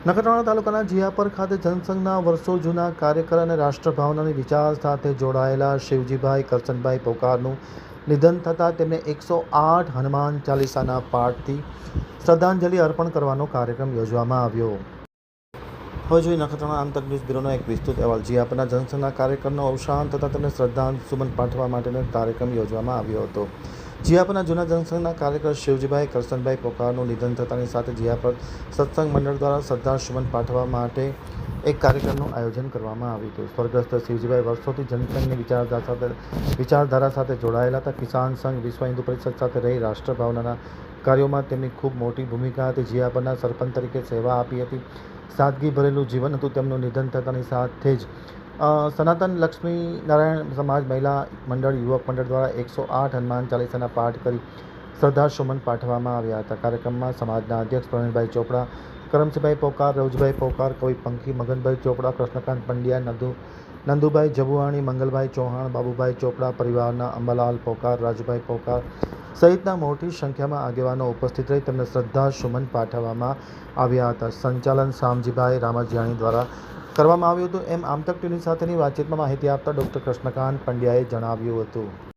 નખત્રાણા તાલુકાના જીયાપર ખાતે જનસંઘના વર્ષો જૂના કાર્યકર અને રાષ્ટ્રભાવનાની વિચાર સાથે જોડાયેલા શિવજીભાઈ કરશનભાઈ પોકારનું નિધન થતાં તેમને 108 હનુમાન ચાલીસાના પાઠથી શ્રદ્ધાંજલિ અર્પણ કરવાનો કાર્યક્રમ યોજવામાં આવ્યો. હવે જોઈએ નખત્રાણા આંતર ન્યૂઝ બ્યુરોનો એક વિસ્તૃત અહેવાલ. જીયાપરના જનસંઘના કાર્યકરનું અવસાન થતાં તેમને શ્રદ્ધાસુમન પાઠવવા માટેનો કાર્યક્રમ યોજવામાં આવ્યો હતો. જીયાપરના જૂના જનસંઘના કાર્યકર શિવજીભાઈ કરશનભાઈ પોકારનું નિધન થતાની સાથે જીયાપર સત્સંગ મંડળ દ્વારા શ્રદ્ધાસુમન પાઠવવા માટે એક કાર્યક્રમનું આયોજન કરવામાં આવ્યું હતું. સ્વર્ગસ્થ શિવજીભાઈ વર્ષોથી જનસંઘની વિચારધારા સાથે જોડાયેલા હતા. કિસાન સંઘ, વિશ્વ હિન્દુ પરિષદ સાથે રહી રાષ્ટ્રભાવનાના કાર્યોમાં તેમની ખૂબ મોટી ભૂમિકા હતી. જીયાપરના સરપંચ તરીકે સેવા આપી હતી. સાદગી ભરેલું જીવન હતું. તેમનું નિધન થતાની સાથે જ સનાતન લક્ષ્મી નારાયણ સમાજ મહિલા મંડળ, યુવક મંડળ દ્વારા 108 હનુમાન ચાલીસાના પાઠ કરી શ્રદ્ધાસુમન પાઠવવામાં આવ્યા હતા. કાર્યક્રમમાં સમાજના અધ્યક્ષ પ્રવીણભાઈ ચોપડા, કરમસિંહભાઈ પોકાર, રવજીભાઈ પોકાર, કવિ પંખી, મગનભાઈ ચોપડા, કૃષ્ણકાંત પંડ્યા, નંદુભાઈ જબુવાણી, મંગલભાઈ ચૌહાણ, બાબુભાઈ ચોપડા પરિવારના, અંબાલાલ પોકાર, રાજુભાઈ પોકાર સહિતના મોટી સંખ્યામાં આગેવાનો ઉપસ્થિત રહી તેમને શ્રદ્ધાસુમન પાઠવવામાં આવ્યા હતા. સંચાલન શામજીભાઈ રામાજીયાણી દ્વારા કરવામાં આવ્યું હતું એમ આમતક ટીવી સાથેની વાતચીતમાં માહિતી આપતા ડૉક્ટર કૃષ્ણકાંત પંડ્યાએ જણાવ્યું હતું.